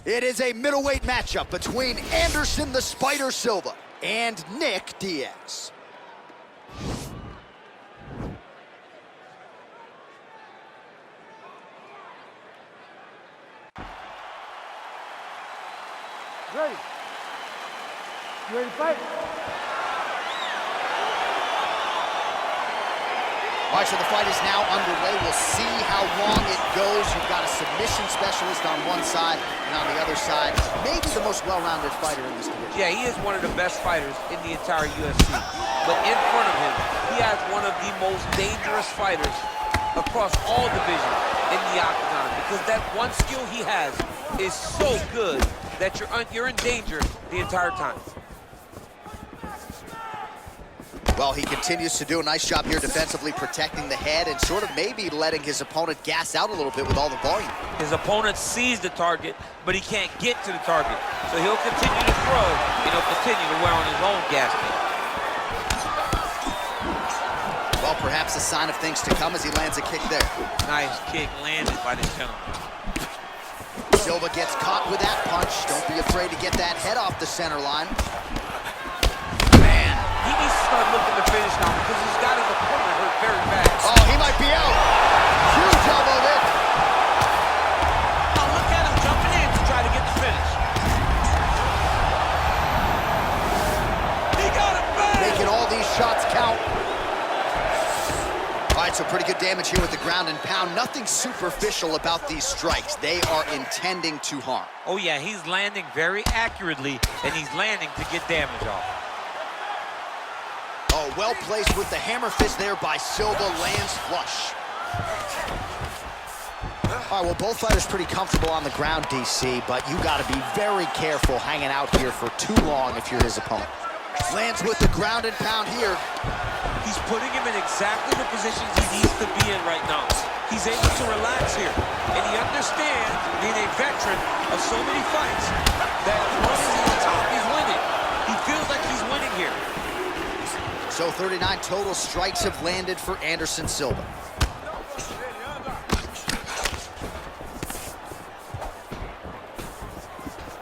It is a middleweight matchup between Anderson the Spider Silva and Nick Diaz. Ready? You ready to fight? All right, so the fight is now underway. We'll see how long it goes. You've got a submission specialist on one side, and on the other side, maybe the most well-rounded fighter in this division. Yeah, he is one of the best fighters in the entire UFC. But in front of him, he has one of the most dangerous fighters across all divisions in the octagon, because that one skill he has is so good that you're in danger the entire time. Well, he continues to do a nice job here defensively, protecting the head and sort of maybe letting his opponent gas out a little bit with all the volume. His opponent sees the target, but he can't get to the target. So he'll continue to throw, and he'll continue to wear on his own gas tank. Well, perhaps a sign of things to come as he lands a kick there. Nice kick landed by this gentleman. Silva gets caught with that punch. Don't be afraid to get that head off the center line. Man. He needs to start looking to finish now because he's got his opponent hurt very bad. Oh, he might be out. Huge elbow there. Now look at him jumping in to try to get the finish. He got it back. Making all these shots count. All right, so pretty good damage here with the ground and pound. Nothing superficial about these strikes. They are intending to harm. Oh yeah, he's landing very accurately, and he's landing to get damage off. Oh, well placed with the hammer fist there by Silva, lands flush. All right, well, both fighters pretty comfortable on the ground, DC, but you got to be very careful hanging out here for too long if you're his opponent. Lands with the ground and pound here. He's putting him in exactly the positions he needs to be in right now. He's able to relax here, and he understands, being a veteran of so many fights, that once he's on top, he's winning. He feels like he's winning here. So 39 total strikes have landed for Anderson Silva.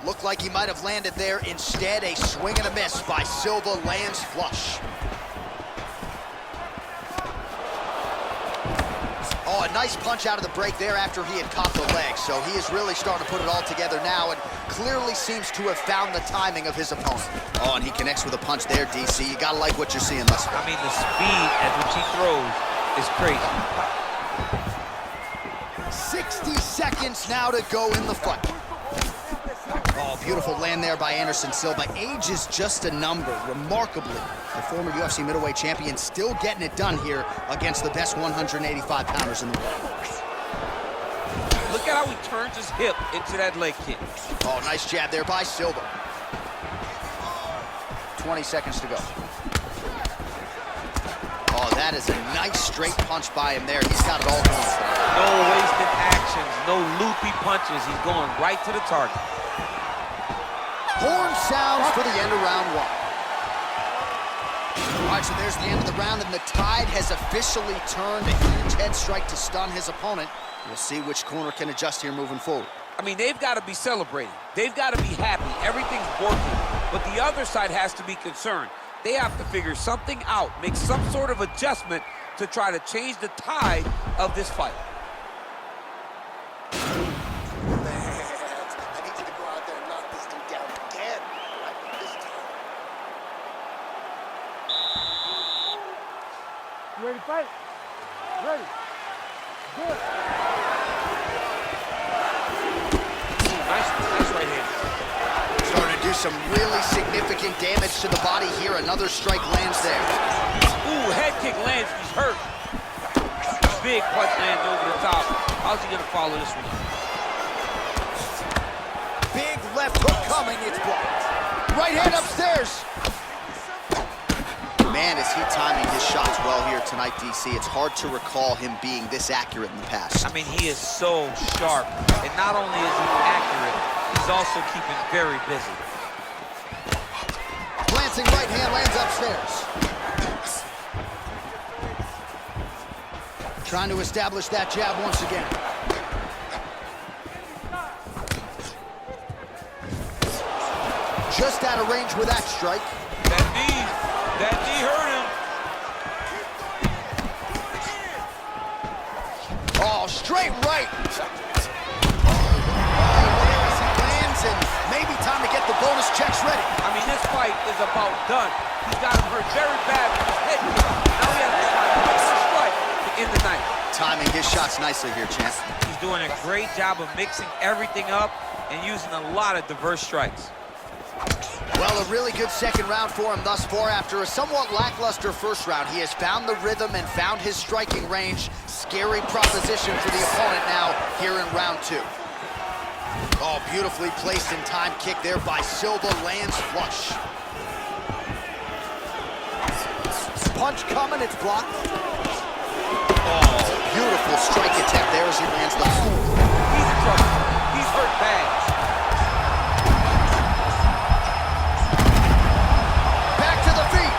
Looked like he might have landed there. Instead, a swing and a miss by Silva, lands flush. Oh, a nice punch out of the break there after he had caught the leg. So he is really starting to put it all together now and clearly seems to have found the timing of his opponent. Oh, and he connects with a punch there, DC. You gotta like what you're seeing thus far. I mean, the speed at which he throws is crazy. 60 seconds now to go in the fight. Oh, beautiful land there by Anderson Silva. Age is just a number. Remarkably, the former UFC middleweight champion still getting it done here against the best 185-pounders in the world. Look at how he turns his hip into that leg kick. Oh, nice jab there by Silva. 20 seconds to go. Oh, that is a nice straight punch by him there. He's got it all going for him. No wasted actions, no loopy punches. He's going right to the target. Horn sounds for the end of round one. All right, so there's the end of the round, and the tide has officially turned. A huge head strike to stun his opponent. We'll see which corner can adjust here moving forward. I mean, they've got to be celebrating. They've got to be happy. Everything's working. But the other side has to be concerned. They have to figure something out, make some sort of adjustment to try to change the tide of this fight. You ready to fight? Ready. Good. Nice right hand. Starting to do some really significant damage to the body here. Another strike lands there. Ooh, head kick lands. He's hurt. Big punch lands over the top. How's he going to follow this one? Big left hook coming. It's blocked. Right hand upstairs. Man, is he timing his shots well here tonight, DC. It's hard to recall him being this accurate in the past. I mean, he is so sharp. And not only is he accurate, he's also keeping very busy. Glancing right hand lands upstairs. Trying to establish that jab once again. out of range with that strike. That knee hurt him. Oh, straight right. As he lands, and maybe time to get the bonus checks ready. I mean, this fight is about done. He's got him hurt very bad with his head kick. Now he has to find a strike to end the night. Timing his shots nicely here, champ. He's doing a great job of mixing everything up and using a lot of diverse strikes. Well, a really good second round for him thus far. After a somewhat lackluster first round, he has found the rhythm and found his striking range. Scary proposition for the opponent now here in round 2. Oh, beautifully placed and timed kick there by Silva, lands flush. Punch coming, it's blocked. Oh, beautiful strike attempt there as he lands the fool. He's in trouble. He's hurt bad. Back to the feet.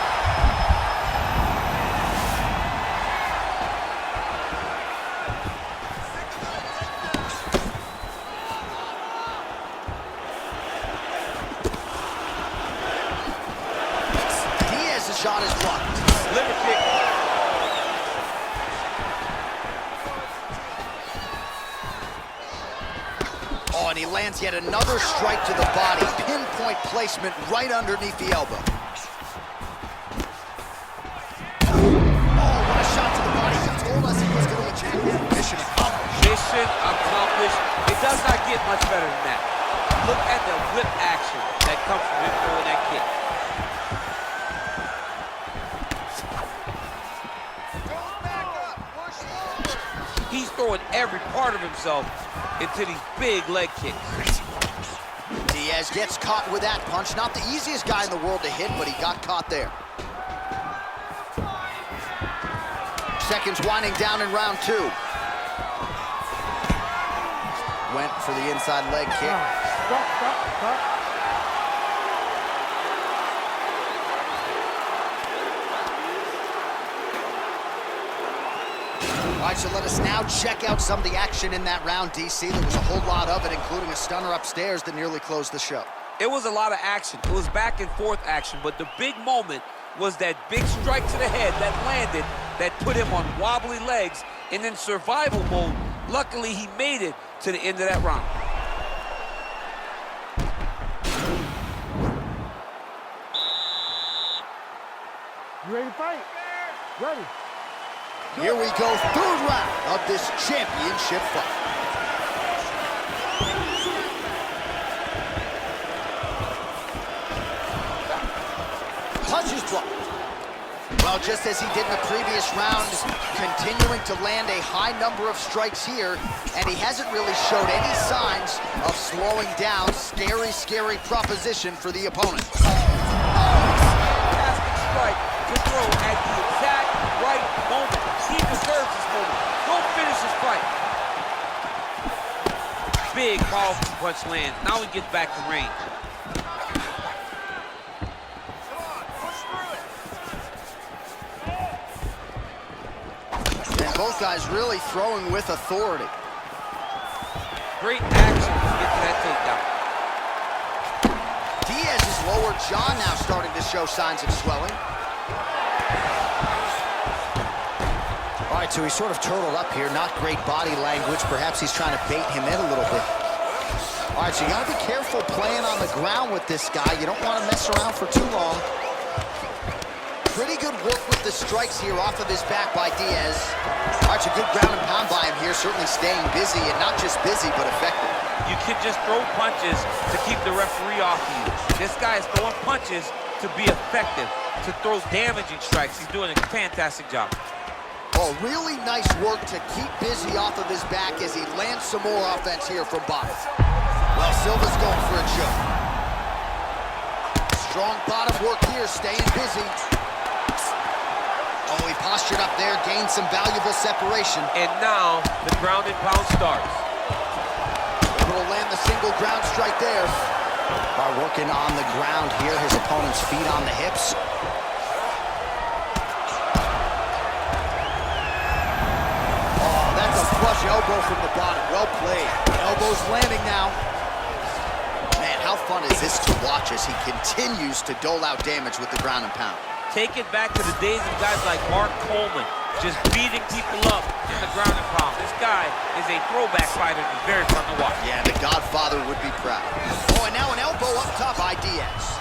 Diaz's shot is blocked. Liver kick. Oh, and he lands yet another strike to the body. Pinpoint placement right underneath the elbow. Oh, what a shot to the body. He told us he was going to achieve it. Mission accomplished. Mission accomplished. It does not get much better than that. Look at the whip action that comes from him throwing that kick. He's throwing every part of himself into these big leg kicks. Diaz gets caught with that punch. Not the easiest guy in the world to hit, but he got caught there. Seconds winding down in round 2. Went for the inside leg kick. Stop. All right, so let us now check out some of the action in that round, DC. There was a whole lot of it, including a stunner upstairs that nearly closed the show. It was a lot of action. It was back and forth action, but the big moment was that big strike to the head that landed, that put him on wobbly legs, and in survival mode, luckily he made it to the end of that round. You ready to fight? Ready. Here we go, third round of this championship fight. Punches blocked. Well, just as he did in the previous round, continuing to land a high number of strikes here, and he hasn't really showed any signs of slowing down. Scary, scary proposition for the opponent. Fantastic strike to throw at the exact right moment. He deserves this moment. Go finish his fight. Big, powerful punch lands. Now he gets back to range. And both guys really throwing with authority. Great action to get to that takedown. Diaz's lower jaw now starting to show signs of swelling. All right, so he's sort of turtled up here. Not great body language. Perhaps he's trying to bait him in a little bit. All right, so you got to be careful playing on the ground with this guy. You don't want to mess around for too long. Pretty good work with the strikes here off of his back by Diaz. All right, so good ground and pound by him here. Certainly staying busy, and not just busy, but effective. You can just throw punches to keep the referee off you. This guy is throwing punches to be effective, to throw damaging strikes. He's doing a fantastic job. Oh, really nice work to keep busy off of his back as he lands some more offense here from bottom. Well, Silva's going for a choke. Strong bottom work here, staying busy. Oh, he postured up there, gained some valuable separation. And now the ground and pound starts. Will land the single ground strike there. Are working on the ground here, his opponent's feet on the hips. Oh, that's a flush elbow from the bottom. Well played. Elbows landing now. Man, how fun is this to watch as he continues to dole out damage with the ground and pound? Take it back to the days of guys like Mark Coleman, just beating people up in the ground and pound. This guy is a throwback fighter. He's very fun to watch. Yeah, the Godfather would be proud. Oh, and now an elbow up top by Diaz.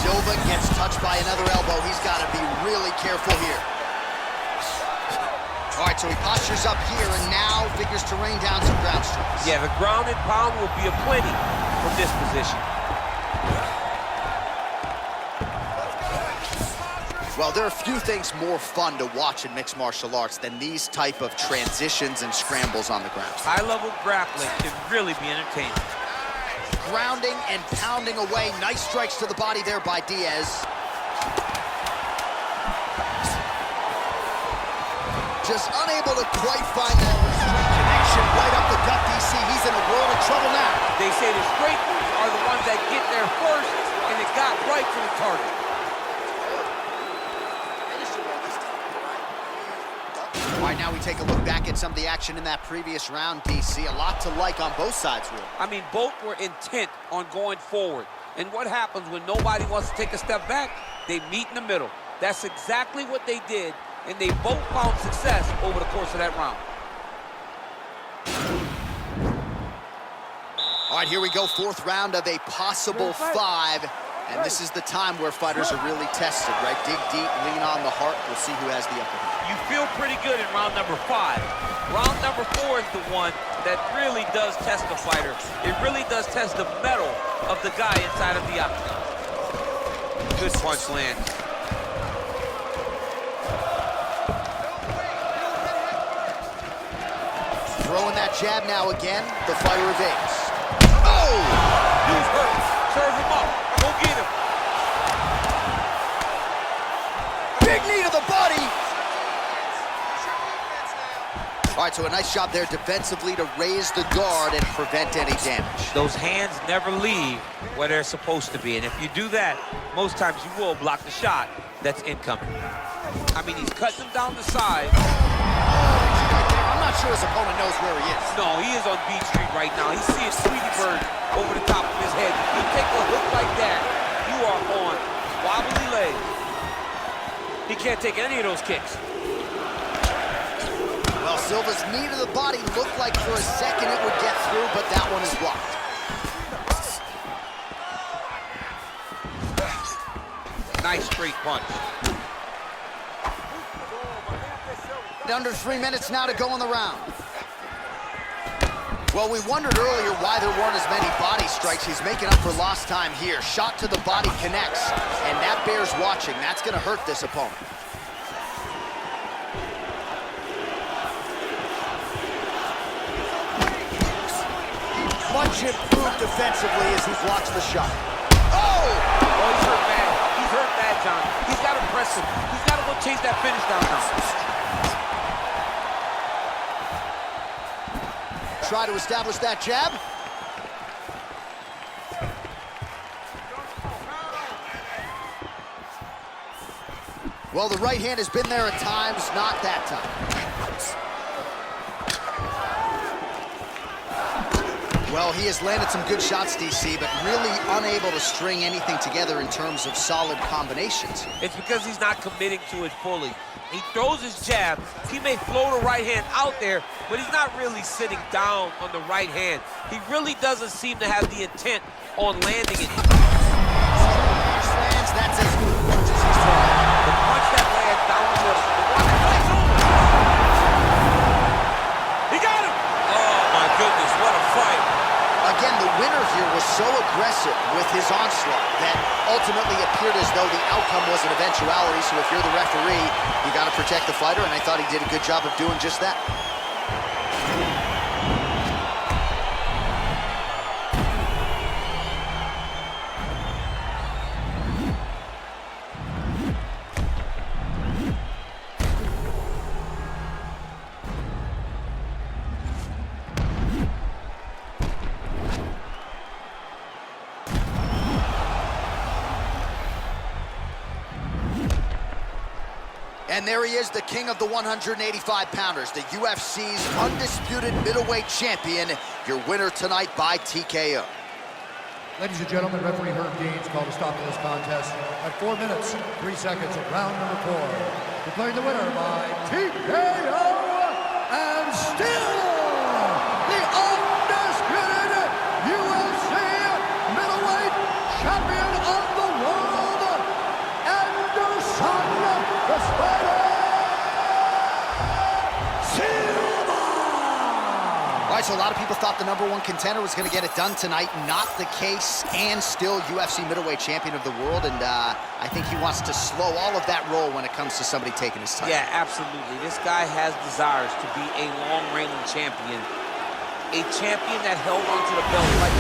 Silva gets touched by another elbow. He's got to be really careful here. All right, so he postures up here and now figures to rain down some ground strikes. Yeah, the ground and pound will be aplenty from this position. Well, there are few things more fun to watch in mixed martial arts than these type of transitions and scrambles on the ground. High-level grappling can really be entertaining. Grounding and pounding away. Nice strikes to the body there by Diaz. Just unable to quite find that restraint connection right up the gut, DC. He's in a world of trouble now. They say the straight moves are the ones that get there first, and it got right to the target. All right, now we take a look back at some of the action in that previous round, DC. A lot to like on both sides, really. I mean, both were intent on going forward. And what happens when nobody wants to take a step back? They meet in the middle. That's exactly what they did, and they both found success over the course of that round. All right, here we go, fourth round of a possible 5. And this is the time where fighters are really tested, right? Dig deep, lean on the heart. We'll see who has the upper hand. You feel pretty good in round number 5. Round number 4 is the one that really does test the fighter. It really does test the mettle of the guy inside of the octagon. Good punch lands. Throwing that jab now again. The fighter evades. Oh! He's hurt. Serve him up. Go get him. Big knee to the body. All right, so a nice job there defensively to raise the guard and prevent any damage. Those hands never leave where they're supposed to be. And if you do that, most times you will block the shot that's incoming. I mean, he's cutting him down the side. I'm not sure his opponent knows where he is. No, he is on Beach Street right now. He's seeing Sweetie Bird over the top of his head. If you take a hook like that, you are on wobbly legs. He can't take any of those kicks. Well, Silva's knee to the body looked like for a second it would get through, but that one is blocked. Nice straight punch. Under 3 minutes now to go in the round. Well, we wondered earlier why there weren't as many body strikes. He's making up for lost time here. Shot to the body connects, and that bears watching. That's going to hurt this opponent. Much improved defensively as he blocks the shot. Oh! Oh, he's hurt bad. He's hurt bad, John. He's got to press him. He's got to go chase that finish down now. Try to establish that jab. Well, the right hand has been there at times, not that time. Well, he has landed some good shots, DC, but really unable to string anything together in terms of solid combinations. It's because he's not committing to it fully. He throws his jab. He may float a right hand out there, but he's not really sitting down on the right hand. He really doesn't seem to have the intent on landing it. Lands, that's as good a punch as he's thrown. The punch that lands down the middle. He got him! Oh, my goodness, what a fight. Again, the winner here was so aggressive with his onslaught that ultimately appeared as though the outcome was an eventuality. So if you're the referee, you got to protect the fighter, and I thought he did a good job of doing just that. And there he is, the king of the 185-pounders, the UFC's undisputed middleweight champion, your winner tonight by TKO. Ladies and gentlemen, referee Herb Dean's called a stop to this contest at 4 minutes, 3 seconds of round number 4. Declaring the winner by TKO, and still the undisputed UFC middleweight champion of the world, Anderson the Spider Silva! All right, so a lot of people thought the #1 contender was going to get it done tonight. Not the case, and still UFC middleweight champion of the world, and I think he wants to slow all of that roll when it comes to somebody taking his title. Yeah, absolutely. This guy has desires to be a long-reigning champion, a champion that held onto the belt like